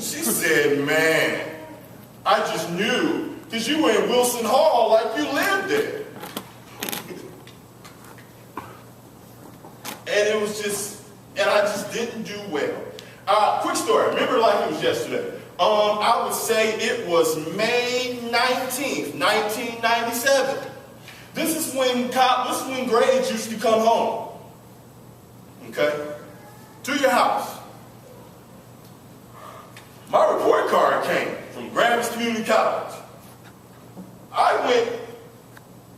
She said, man, I just knew, because you were in Wilson Hall like you lived there. And it was just, and I just didn't do well. Quick story, remember like it was yesterday. I would say it was May 19th, 1997. This is when grades used to come home, okay, to your house. My report card came from Gravis Community College. I went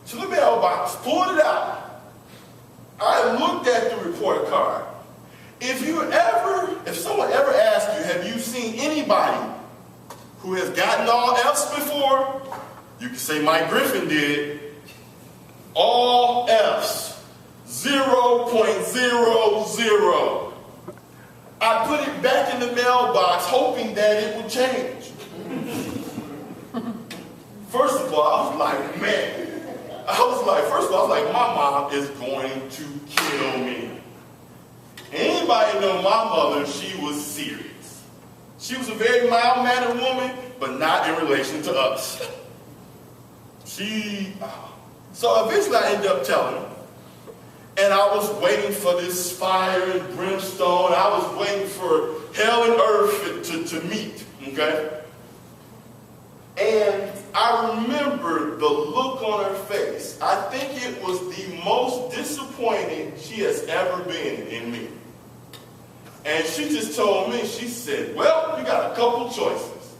to the mailbox, pulled it out. I looked at the report card. If someone ever asked you, have you seen anybody who has gotten all F's before? You can say Mike Griffin did. All F's, 0.00. I put it back in the mailbox hoping that it would change. First of all, I was like, my mom is going to kill me. Anybody know my mother, she was serious. She was a very mild-mannered woman, but not in relation to us. So eventually I ended up telling her. And I was waiting for this fire and brimstone. I was waiting for hell and earth to meet, okay? And I remember the look on her face. I think it was the most disappointed she has ever been in me. And she just told me, she said, well, you got a couple choices.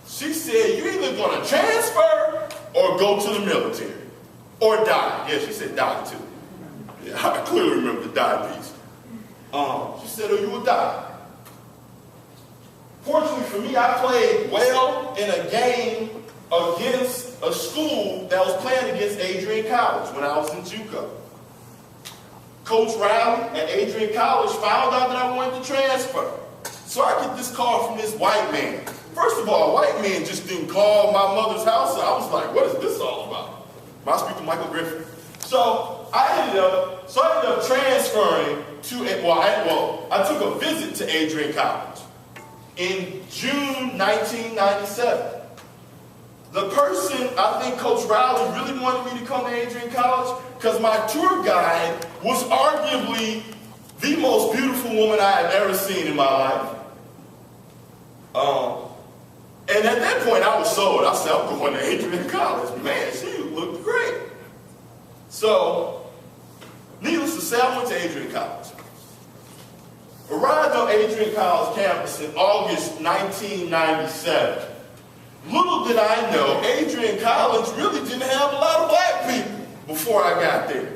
She said, you're either going to transfer or go to the military. Or die. Yeah, she said die too. Yeah, I clearly remember the die piece. She said, oh, you will die. Fortunately for me, I played well in a game against a school that was playing against Adrian College when I was in JUCO. Coach Riley at Adrian College found out that I wanted to transfer. So I get this call from this white man. First of all, a white man just didn't call my mother's house, and I was like, what is this all about? I speak to Michael Griffin. So I ended up transferring to, I took a visit to Adrian College in June 1997. The person, I think Coach Riley really wanted me to come to Adrian College because my tour guide was arguably the most beautiful woman I had ever seen in my life. And at that point, I was sold. I said, I'm going to Adrian College. Man, she looked great. So, needless to say, I went to Adrian College. Arrived on Adrian College campus in August 1997. Little did I know, Adrian College really didn't have a lot of black people before I got there.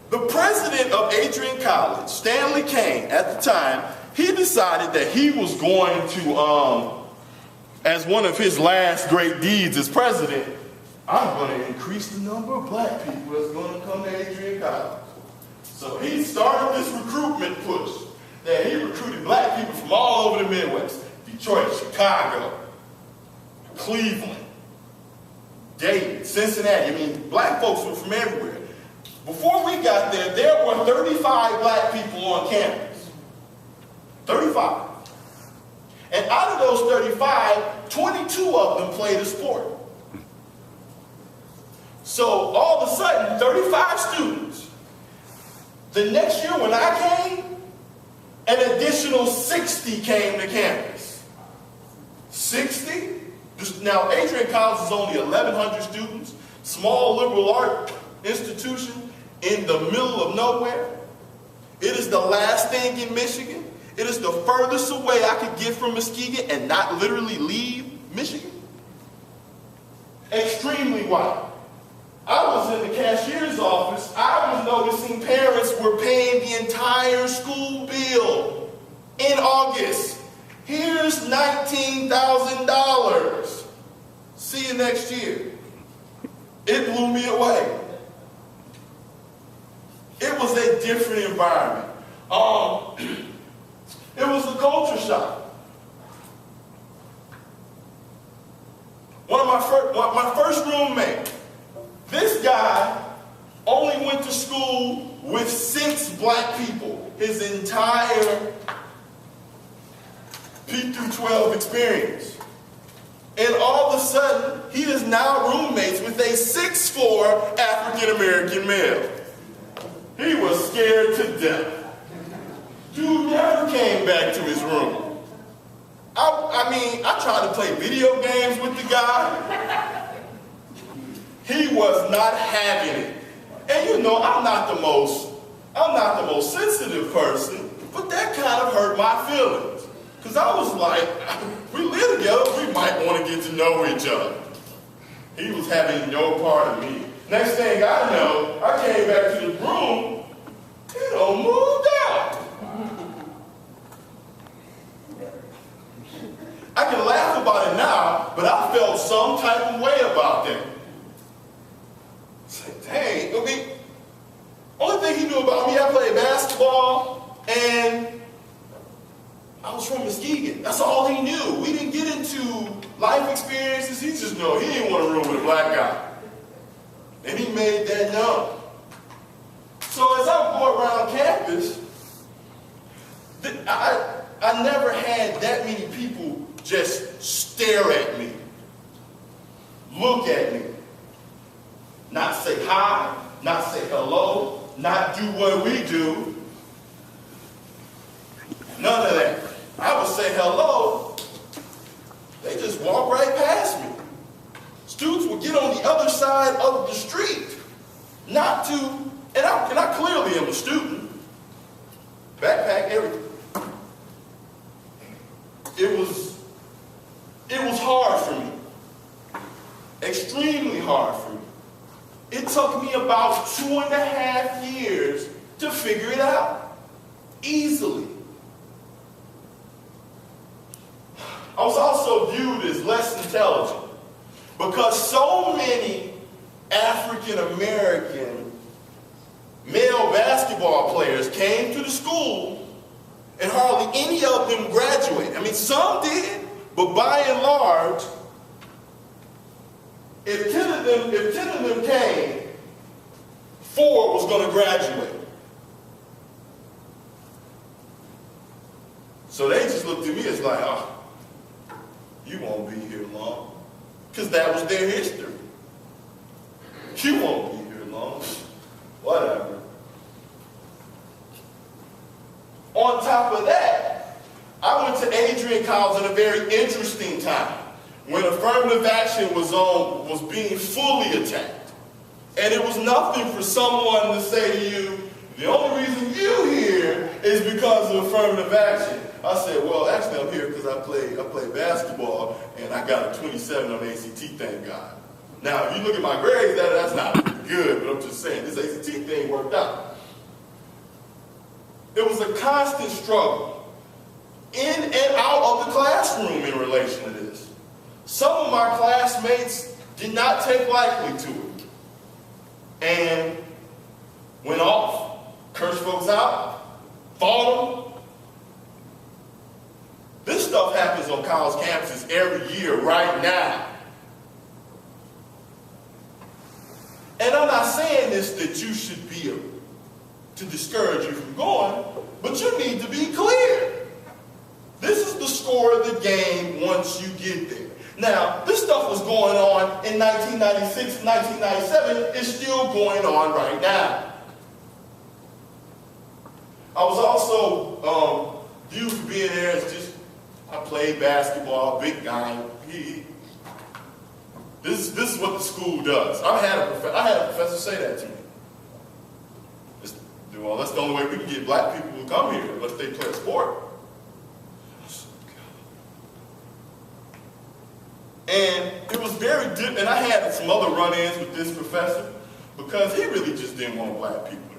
The president of Adrian College, Stanley Kane, at the time, he decided that he was going to, as one of his last great deeds as president, I'm going to increase the number of black people that's going to come to Adrian College. So he started this recruitment push that he recruited black people from all over the Midwest. Detroit, Chicago, Cleveland, Dayton, Cincinnati. I mean, black folks were from everywhere. Before we got there, there were 35 black people on campus. 35. And out of those 35, 22 of them played a sport. So all of a sudden, 35 students. The next year when I came, an additional 60 came to campus. 60? Now, Adrian College is only 1,100 students, small liberal art institution in the middle of nowhere. It is the last thing in Michigan. It is the furthest away I could get from Muskegon and not literally leave Michigan. Extremely white. I was in the cashier's office. I was noticing parents were paying the entire school bill in August. Here's $19,000. See you next year. It blew me away. It was a different environment. It was a culture shock. My first roommate, this guy only went to school with 6 black people his entire P through 12 experience. And all of a sudden, he is now roommates with a 6'4" African-American male. He was scared to death. Dude never came back to his room. I tried to play video games with the guy. He was not having it. And you know, I'm not the most sensitive person, but that kind of hurt my feelings. Because I was like, we live together, we might want to get to know each other. He was having no part of me. Next thing I know, I came back to the room, he done moved out. I can laugh about it now, but I felt some type of way about that. It's like, dang, only thing he knew about me, I played basketball, and I was from Muskegon. That's all he knew. We didn't get into life experiences. He just knew he didn't want to room with a black guy. And he made that known. So as I go around campus, I never had that many people just stare at me, look at me, not say hi, not say hello, not do what we do. None of that. I would say hello, they just walk right past me. Students would get on the other side of the street, not to, and I clearly am a student, backpack, everything. It was hard for me, extremely hard for me. It took me about 2.5 years to figure it out, easily. I was also viewed as less intelligent because so many African-American male basketball players came to the school and hardly any of them graduated. I mean, some did, but by and large, if 10 of them came, 4 was going to graduate. So they just looked at me as like, oh, you won't be here long. Because that was their history. You won't be here long. Whatever. On top of that, I went to Adrian College at a very interesting time when affirmative action was being fully attacked. And it was nothing for someone to say to you, the only reason you're here is because of affirmative action. I said, well, actually I'm here because I play basketball and I got a 27 on ACT, thank God. Now, if you look at my grades, that's not good, but I'm just saying, this ACT thing worked out. It was a constant struggle in and out of the classroom in relation to this. Some of my classmates did not take lightly to it and went off, cursed folks out, fought them. This stuff happens on college campuses every year right now. And I'm not saying this that you should be to discourage you from going, but you need to be clear. This is the score of the game once you get there. Now, this stuff was going on in 1996, 1997. It's still going on right now. I was also viewed for being there as just, I played basketball, big guy. This is what the school does. I had a professor say that to me. Well, that's the only way we can get black people to come here unless they play a sport. And it was very different. And I had some other run-ins with this professor because he really just didn't want black people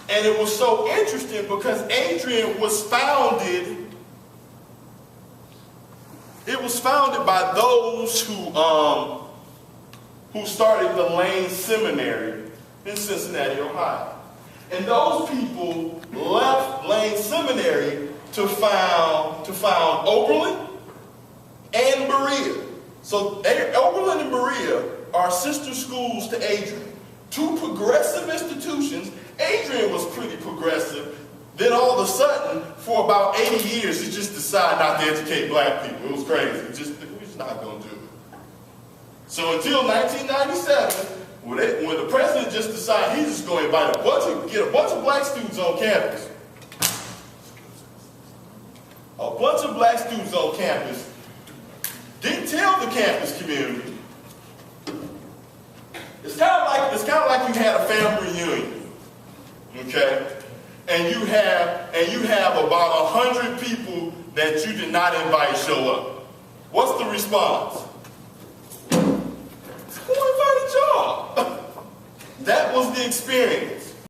there. And it was so interesting because Adrian was founded. It was founded by those who started the Lane Seminary in Cincinnati, Ohio. And those people left Lane Seminary to found Oberlin and Berea. So Oberlin and Berea are sister schools to Adrian. Two progressive institutions. Adrian was pretty progressive. Then all of a sudden, for about 80 years, he just decided not to educate black people. It was crazy. We're just not going to do it. So until 1997, when the president just decided he's just going to get a bunch of black students on campus. A bunch of black students on campus. Didn't tell the campus community. It's kind of like you had a family reunion, okay? And you have about 100 people that you did not invite show up. What's the response? Who invited y'all? That was the experience.